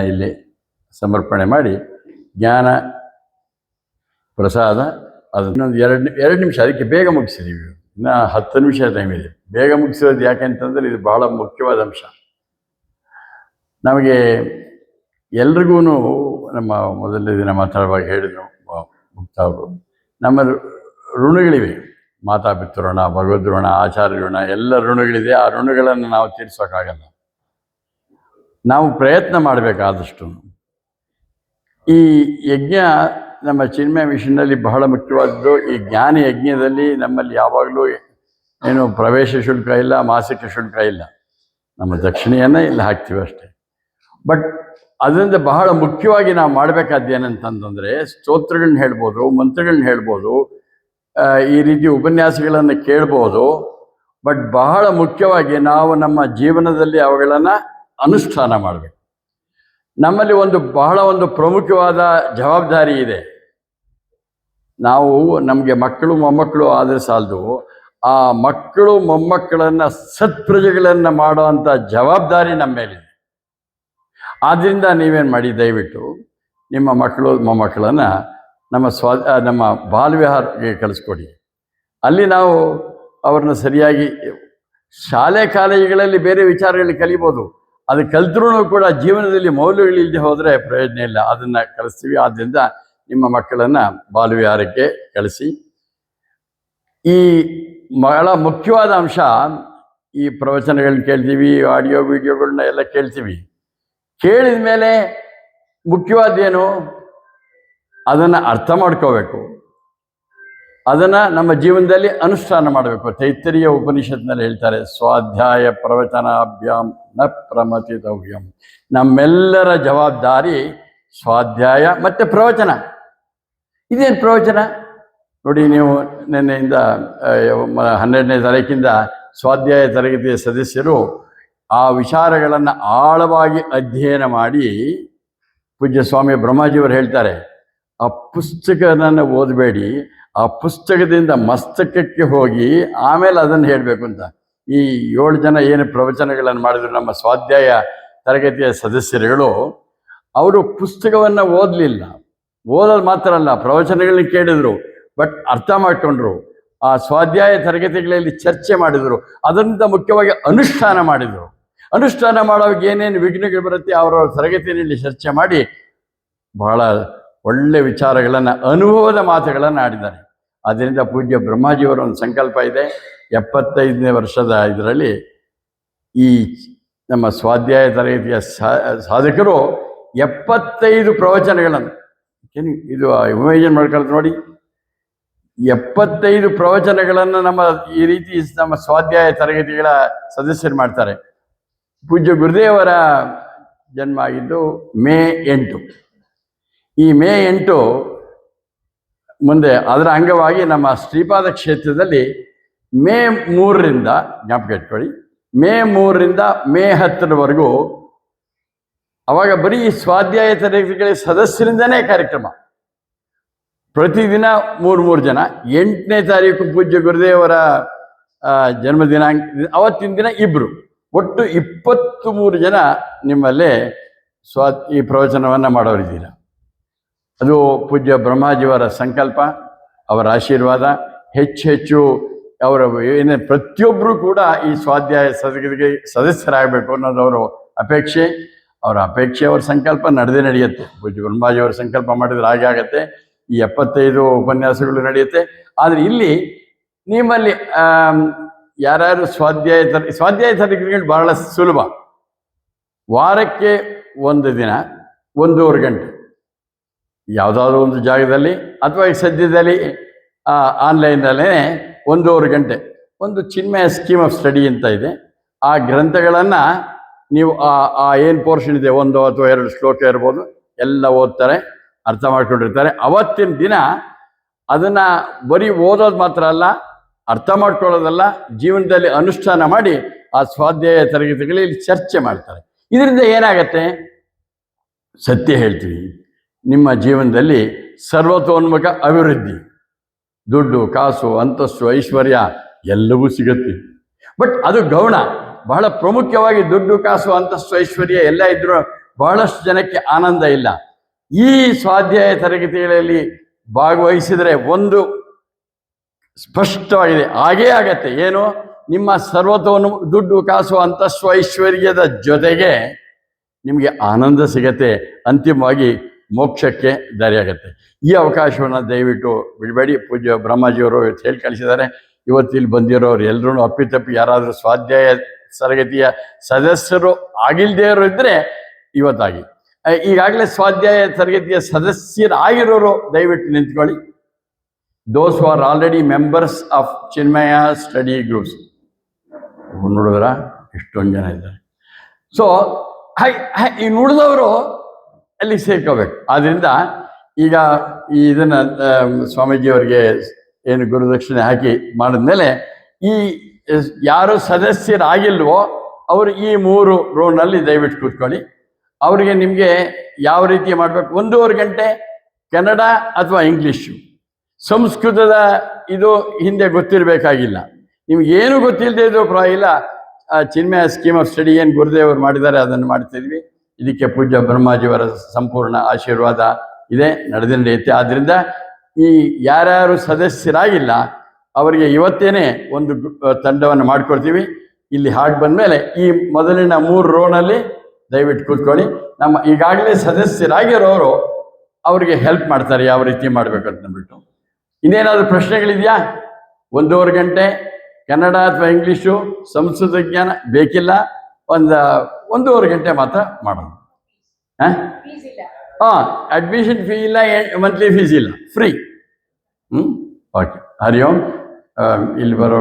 ಇಲ್ಲಿ ಸಮರ್ಪಣೆ ಮಾಡಿ ಜ್ಞಾನ ಪ್ರಸಾದ ಅದನ್ನೊಂದು ಎರಡು ನಿಮಿಷ, ಅದಕ್ಕೆ ಬೇಗ ಮುಗಿಸಿದ್ದೀವಿ. ಇನ್ನು 10 ನಿಮಿಷ ಟೈಮ್ ಇದೆ. ಬೇಗ ಮುಗಿಸಿರೋದು ಯಾಕೆಂತಂದರೆ ಇದು ಬಹಳ ಮುಖ್ಯವಾದ ಅಂಶ. ನಮಗೆ ಎಲ್ರಿಗೂ ನಮ್ಮ ಮೊದಲನೇ ದಿನ ಮಾತಾಡುವಾಗ ಹೇಳಿದರು ಮುಕ್ತ ಅವರು, ನಮ್ಮ ಋಣಗಳಿವೆ. ಮಾತಾಪಿತೃ ಋಣ, ಭಗವದ್ ಋಣ, ಆಚಾರ್ಯ ಋಣ, ಎಲ್ಲ ಋಣಗಳಿದೆ. ಆ ಋಣಗಳನ್ನು ನಾವು ತೀರಿಸೋಕ್ಕಾಗಲ್ಲ. ನಾವು ಪ್ರಯತ್ನ ಮಾಡಬೇಕಾದಷ್ಟು. ಈ ಯಜ್ಞ ನಮ್ಮ ಚಿನ್ಮಯ ಮಿಷನ್ನಲ್ಲಿ ಬಹಳ ಮುಖ್ಯವಾದದ್ದು. ಈ ಜ್ಞಾನ ಯಜ್ಞದಲ್ಲಿ ನಮ್ಮಲ್ಲಿ ಯಾವಾಗಲೂ ಏನು ಪ್ರವೇಶ ಶುಲ್ಕ ಇಲ್ಲ, ಮಾಸಿಕ ಶುಲ್ಕ ಇಲ್ಲ. ನಮ್ಮ ದಕ್ಷಿಣೆಯನ್ನು ಇಲ್ಲಿ ಹಾಕ್ತೀವಿ ಅಷ್ಟೇ. ಬಟ್ ಅದರಿಂದ ಬಹಳ ಮುಖ್ಯವಾಗಿ ನಾವು ಮಾಡಬೇಕಾದ್ದೇನಂತಂದರೆ ಸ್ತೋತ್ರಗಳನ್ನ ಹೇಳ್ಬೋದು, ಮಂತ್ರಗಳನ್ನ ಹೇಳ್ಬೋದು, ಈ ರೀತಿ ಉಪನ್ಯಾಸಗಳನ್ನು ಕೇಳ್ಬೋದು. ಬಟ್ ಬಹಳ ಮುಖ್ಯವಾಗಿ ನಾವು ನಮ್ಮ ಜೀವನದಲ್ಲಿ ಅವುಗಳನ್ನು ಅನುಷ್ಠಾನ ಮಾಡಬೇಕು. ನಮ್ಮಲ್ಲಿ ಬಹಳ ಪ್ರಮುಖವಾದ ಜವಾಬ್ದಾರಿ ಇದೆ. ನಾವು ನಮಗೆ ಮಕ್ಕಳು ಮೊಮ್ಮಕ್ಕಳು ಆದರೆ ಸಾಲದು, ಆ ಮಕ್ಕಳು ಮೊಮ್ಮಕ್ಕಳನ್ನು ಸತ್ಪ್ರಜೆಗಳನ್ನು ಮಾಡೋ ಅಂಥ ಜವಾಬ್ದಾರಿ ನಮ್ಮ ಮೇಲಿದೆ. ಆದ್ದರಿಂದ ನೀವೇನು ಮಾಡಿ, ದಯವಿಟ್ಟು ನಿಮ್ಮ ಮಕ್ಕಳು ಮೊಮ್ಮಕ್ಕಳನ್ನು ನಮ್ಮ ಬಾಲ್ಯವಿಹಾರಕ್ಕೆ ಕಳಿಸ್ಕೊಡಿ. ಅಲ್ಲಿ ನಾವು ಅವ್ರನ್ನ ಸರಿಯಾಗಿ ಶಾಲೆ ಕಾಲೇಜುಗಳಲ್ಲಿ ಬೇರೆ ವಿಚಾರಗಳು ಕಲಿಬೋದು. ಅದು ಕಲಿತ್ರೂ ಕೂಡ ಜೀವನದಲ್ಲಿ ಮೌಲ್ಯಗಳಿಲ್ಲದೆ ಹೋದರೆ ಪ್ರಯೋಜನ ಇಲ್ಲ. ಅದನ್ನು ಕಲಿಸ್ತೀವಿ. ಆದ್ದರಿಂದ ನಿಮ್ಮ ಮಕ್ಕಳನ್ನು ಬಾಲ್ಯವಿಹಾರಕ್ಕೆ ಕಳಿಸಿ. ಈ ಬಹಳ ಮುಖ್ಯವಾದ ಅಂಶ, ಈ ಪ್ರವಚನಗಳನ್ನ ಕೇಳ್ತೀವಿ, ಆಡಿಯೋ ವಿಡಿಯೋಗಳನ್ನ ಎಲ್ಲ ಕೇಳ್ತೀವಿ. ಕೇಳಿದ ಮೇಲೆ ಮುಖ್ಯವಾದ್ದೇನು, ಅದನ್ನು ಅರ್ಥ ಮಾಡ್ಕೋಬೇಕು, ಅದನ್ನು ನಮ್ಮ ಜೀವನದಲ್ಲಿ ಅನುಷ್ಠಾನ ಮಾಡಬೇಕು. ತೈತ್ತರೀಯ ಉಪನಿಷತ್ನಲ್ಲಿ ಹೇಳ್ತಾರೆ, ಸ್ವಾಧ್ಯಾಯ ಪ್ರವಚನಾಭ್ಯಾಂ ನ ಪ್ರಮತಿತವ್ಯಂ. ನಮ್ಮೆಲ್ಲರ ಜವಾಬ್ದಾರಿ ಸ್ವಾಧ್ಯಾಯ ಮತ್ತು ಪ್ರವಚನ. ಇದೇನು ಪ್ರವಚನ ನೋಡಿ, ನೀವು ನಿನ್ನೆಯಿಂದ 12ನೇ ತಾರೀಕಿಂದ ಸ್ವಾಧ್ಯಾಯ ತರಗತಿಯ ಸದಸ್ಯರು ಆ ವಿಚಾರಗಳನ್ನು ಆಳವಾಗಿ ಅಧ್ಯಯನ ಮಾಡಿ, ಪೂಜ್ಯ ಸ್ವಾಮಿ ಬ್ರಹ್ಮಾಜಿಯವರು ಹೇಳ್ತಾರೆ, ಆ ಪುಸ್ತಕವನ್ನು ಓದಬೇಡಿ, ಆ ಪುಸ್ತಕದಿಂದ ಮಸ್ತಕಕ್ಕೆ ಹೋಗಿ ಆಮೇಲೆ ಅದನ್ನು ಹೇಳಬೇಕು ಅಂತ. ಈ 7 ಜನ ಏನು ಪ್ರವಚನಗಳನ್ನು ಮಾಡಿದ್ರು ನಮ್ಮ ಸ್ವಾಧ್ಯಾಯ ತರಗತಿಯ ಸದಸ್ಯರುಗಳು, ಅವರು ಪುಸ್ತಕವನ್ನು ಓದಲಿಲ್ಲ. ಓದೋದು ಮಾತ್ರ ಅಲ್ಲ, ಪ್ರವಚನಗಳನ್ನ ಕೇಳಿದರು, ಬಟ್ ಅರ್ಥ ಮಾಡಿಕೊಂಡ್ರು. ಆ ಸ್ವಾಧ್ಯಾಯ ತರಗತಿಗಳಲ್ಲಿ ಚರ್ಚೆ ಮಾಡಿದರು. ಅದರಿಂದ ಮುಖ್ಯವಾಗಿ ಅನುಷ್ಠಾನ ಮಾಡಿದರು. ಅನುಷ್ಠಾನ ಮಾಡೋವಾಗ ಏನೇನು ವಿಘ್ನಗಳು ಬರುತ್ತೆ ಅವರವ್ರ ತರಗತಿಯಲ್ಲಿ ಚರ್ಚೆ ಮಾಡಿ ಬಹಳ ಒಳ್ಳೆ ವಿಚಾರಗಳನ್ನು, ಅನುಭವದ ಮಾತುಗಳನ್ನು ಆಡಿದ್ದಾರೆ. ಆದ್ದರಿಂದ ಪೂಜ್ಯ ಬ್ರಹ್ಮಾಜಿಯವರ ಒಂದು ಸಂಕಲ್ಪ ಇದೆ. 75ನೇ ವರ್ಷದ ಇದರಲ್ಲಿ ಈ ನಮ್ಮ ಸ್ವಾಧ್ಯಾಯ ತರಗತಿಯ ಸಾಧಕರು 75 ಪ್ರವಚನಗಳನ್ನು ಇದು ಇಮ್ಯಾಜಿನ್ ಮಾಡ್ಕೊಳ್ತು ನೋಡಿ. 75 ಪ್ರವಚನಗಳನ್ನು ಈ ರೀತಿ ನಮ್ಮ ಸ್ವಾಧ್ಯಾಯ ತರಗತಿಗಳ ಸದಸ್ಯರು ಮಾಡ್ತಾರೆ. ಪೂಜ್ಯ ಗುರುದೇವರ ಜನ್ಮ ಆಗಿದ್ದು ಮೇ 8. ಈ ಮೇ 8 ಮುಂದೆ ಅದರ ಅಂಗವಾಗಿ ನಮ್ಮ ಶ್ರೀಪಾದ ಕ್ಷೇತ್ರದಲ್ಲಿ ಮೇ 3ರಿಂದ ಜ್ಞಾಪಕ ಇಟ್ಕೊಳ್ಳಿ, ಮೇ 3ರಿಂದ ಮೇ 10ರವರೆಗೂ ಅವಾಗ ಬರೀ ಸ್ವಾಧ್ಯಾಯ ತರಗತಿಗಳ ಸದಸ್ಯರಿಂದನೇ ಕಾರ್ಯಕ್ರಮ. ಪ್ರತಿದಿನ 3 ಜನ. 8ನೇ ತಾರೀಕು ಪೂಜ್ಯ ಗುರುದೇವರ ಜನ್ಮದಿನಾಂಕ, ಅವತ್ತಿನ ದಿನ 2. ಒಟ್ಟು 23 ಜನ ನಿಮ್ಮಲ್ಲೇ ಈ ಪ್ರವಚನವನ್ನು ಮಾಡೋರಿದ್ದೀರ. ಅದು ಪೂಜ್ಯ ಬ್ರಹ್ಮಾಜಿಯವರ ಸಂಕಲ್ಪ, ಅವರ ಆಶೀರ್ವಾದ. ಹೆಚ್ಚು ಅವರ ಪ್ರತಿಯೊಬ್ಬರೂ ಕೂಡ ಈ ಸ್ವಾಧ್ಯಾಯ ಸದಸ್ಯರಾಗಬೇಕು ಅನ್ನೋದು ಅವರ ಅಪೇಕ್ಷೆ. ಅವರ ಸಂಕಲ್ಪ ನಡೆಯುತ್ತೆ. ಪೂಜ್ಯ ಬ್ರಹ್ಮಾಜಿಯವರ ಸಂಕಲ್ಪ ಮಾಡಿದ್ರೆ ಹಾಗೆ ಆಗತ್ತೆ. ಈ 75 ಉಪನ್ಯಾಸಗಳು ನಡೆಯುತ್ತೆ. ಆದರೆ ಇಲ್ಲಿ ನಿಮ್ಮಲ್ಲಿ ಯಾರ್ಯಾರು ಸ್ವಾಧ್ಯಾಯ ತರಗತಿಗಳು ಬಹಳ ಸುಲಭ. ವಾರಕ್ಕೆ 1 ದಿನ 1.5 ಗಂಟೆ ಯಾವುದಾದ್ರೂ ಒಂದು ಜಾಗದಲ್ಲಿ, ಅಥವಾ ಈ ಸದ್ಯದಲ್ಲಿ ಆನ್ಲೈನಲ್ಲೇ 1.5 ಗಂಟೆ ಒಂದು ಚಿನ್ಮಯ ಸ್ಕೀಮ್ ಆಫ್ ಸ್ಟಡಿ ಅಂತ ಇದೆ. ಆ ಗ್ರಂಥಗಳನ್ನು ನೀವು ಏನು ಪೋರ್ಷನ್ ಇದೆ, 1 ಅಥವಾ 2 ಶ್ಲೋಕ ಇರ್ಬೋದು, ಎಲ್ಲ ಓದ್ತಾರೆ, ಅರ್ಥ ಮಾಡ್ಕೊಂಡಿರ್ತಾರೆ. ಅವತ್ತಿನ ದಿನ ಅದನ್ನು ಬರೀ ಓದೋದು ಮಾತ್ರ ಅಲ್ಲ, ಅರ್ಥ ಮಾಡ್ಕೊಳ್ಳೋದಲ್ಲ, ಜೀವನದಲ್ಲಿ ಅನುಷ್ಠಾನ ಮಾಡಿ ಆ ಸ್ವಾಧ್ಯಾಯ ತರಗತಿಗಳಲ್ಲಿ ಚರ್ಚೆ ಮಾಡ್ತಾರೆ. ಇದರಿಂದ ಏನಾಗತ್ತೆ, ಸತ್ಯ ಹೇಳ್ತೀವಿ, ನಿಮ್ಮ ಜೀವನದಲ್ಲಿ ಸರ್ವತೋನ್ಮುಖ ಅಭಿವೃದ್ಧಿ, ದುಡ್ಡು ಕಾಸು ಅಂತಸ್ತು ಐಶ್ವರ್ಯ ಎಲ್ಲವೂ ಸಿಗುತ್ತೆ. ಬಟ್ ಅದು ಗೌಣ. ಬಹಳ ಪ್ರಮುಖವಾಗಿ ದುಡ್ಡು ಕಾಸು ಅಂತಸ್ತು ಐಶ್ವರ್ಯ ಎಲ್ಲ ಇದ್ರೂ ಬಹಳಷ್ಟು ಜನಕ್ಕೆ ಆನಂದ ಇಲ್ಲ. ಈ ಸ್ವಾಧ್ಯಾಯ ತರಗತಿಗಳಲ್ಲಿ ಭಾಗವಹಿಸಿದರೆ ಒಂದು ಸ್ಪಷ್ಟವಾಗಿದೆ, ಹಾಗೇ ಆಗತ್ತೆ. ಏನು, ನಿಮ್ಮ ಸರ್ವತೋನು ದುಡ್ಡು ಕಾಸು ಅಂತಸ್ತು ಐಶ್ವರ್ಯದ ಜೊತೆಗೆ ನಿಮಗೆ ಆನಂದ ಸಿಗತ್ತೆ, ಅಂತಿಮವಾಗಿ ಮೋಕ್ಷಕ್ಕೆ ದಾರಿಯಾಗತ್ತೆ. ಈ ಅವಕಾಶವನ್ನು ದಯವಿಟ್ಟು ಬಿಡಬೇಡಿ. ಪೂಜ್ಯ ಬ್ರಹ್ಮಾಜಿಯವರು ಹೇಳಿ ಕಳಿಸಿದ್ದಾರೆ. ಇವತ್ತು ಇಲ್ಲಿ ಬಂದಿರೋರು ಎಲ್ಲರೂ ಅಪ್ಪಿತಪ್ಪಿ ಯಾರಾದರೂ ಸ್ವಾಧ್ಯಾಯ ತರಗತಿಯ ಸದಸ್ಯರು ಆಗಿಲ್ಲದೇ ಇರೋ ಇದ್ದರೆ ಇವತ್ತಾಗಿ. ಈಗಾಗಲೇ ಸ್ವಾಧ್ಯಾಯ ತರಗತಿಯ ಸದಸ್ಯರಾಗಿರೋರು ದಯವಿಟ್ಟು ನಿಂತ್ಕೊಳ್ಳಿ. Those who are already members of Chinmaya study groups. ನೋಡಿದ್ರ ಎಷ್ಟೊಂದು ಜನ ಇದ್ದಾರೆ. ಸೊ ಈ ನುಡಿದವರು ಅಲ್ಲಿ ಸೇರ್ಕೋಬೇಕು. ಆದ್ದರಿಂದ ಈಗ ಇದನ್ನು ಸ್ವಾಮೀಜಿಯವರಿಗೆ ಏನು ಗುರುದಕ್ಷಿಣೆ ಹಾಕಿ ಮಾಡಿದ್ಮೇಲೆ ಈ ಯಾರು ಸದಸ್ಯರಾಗಿಲ್ವೋ ಅವರು ಈ 3 ರೋನಲ್ಲಿ ದಯವಿಟ್ಟು ಕೂತ್ಕೊಳ್ಳಿ. ಅವರಿಗೆ ನಿಮಗೆ ಯಾವ ರೀತಿ ಮಾಡಬೇಕು, 1.5 ಗಂಟೆ ಕನ್ನಡ ಅಥವಾ ಇಂಗ್ಲೀಷು, ಸಂಸ್ಕೃತದ ಇದು ಹಿಂದೆ ಗೊತ್ತಿರಬೇಕಾಗಿಲ್ಲ. ನಿಮ್ಗೇನು ಗೊತ್ತಿಲ್ಲದೆ ಇದ್ರೂ ಪರವಾಗಿಲ್ಲ. ಚಿನ್ಮಯ ಸ್ಕೀಮ್ ಆಫ್ ಸ್ಟಡಿ ಏನು ಗುರುದೇವರು ಮಾಡಿದ್ದಾರೆ ಅದನ್ನು ಮಾಡ್ತಿದ್ವಿ. ಇದಕ್ಕೆ ಪೂಜ್ಯ ಬ್ರಹ್ಮಾಜಿಯವರ ಸಂಪೂರ್ಣ ಆಶೀರ್ವಾದ ಇದೆ, ನಡೆದಿರುತ್ತೆ. ಆದ್ದರಿಂದ ಈ ಯಾರ್ಯಾರು ಸದಸ್ಯರಾಗಿಲ್ಲ ಅವರಿಗೆ ಇವತ್ತೇನೆ ಒಂದು ತಂಡವನ್ನು ಮಾಡಿಕೊಡ್ತೀವಿ. ಇಲ್ಲಿ ಹಾಡು ಬಂದಮೇಲೆ ಈ ಮೊದಲಿನ 3 ರೋನಲ್ಲಿ ದಯವಿಟ್ಟು ಕೂತ್ಕೊಳ್ಳಿ. ನಮ್ಮ ಈಗಾಗಲೇ ಸದಸ್ಯರಾಗಿರೋರು ಅವರಿಗೆ ಹೆಲ್ಪ್ ಮಾಡ್ತಾರೆ ಯಾವ ರೀತಿ ಮಾಡಬೇಕು ಅಂತ ಅಂದ್ಬಿಟ್ಟು. ಇನ್ನೇನಾದರೂ ಪ್ರಶ್ನೆಗಳಿದೆಯಾ? 1.5 ಗಂಟೆ ಕನ್ನಡ ಅಥವಾ ಇಂಗ್ಲೀಷು, ಸಂಸ್ಕೃತ ಜ್ಞಾನ ಬೇಕಿಲ್ಲ. 1.5 ಗಂಟೆ ಮಾತ್ರ ಮಾಡೋದು. ಅಡ್ಮಿಷನ್ ಫೀ ಇಲ್ಲ, ಮಂತ್ಲಿ ಫೀಸ್ ಇಲ್ಲ, ಫ್ರೀ. ಓಕೆ. ಹರಿ ಓಂ. ಇಲ್ಲಿ ಬರೋ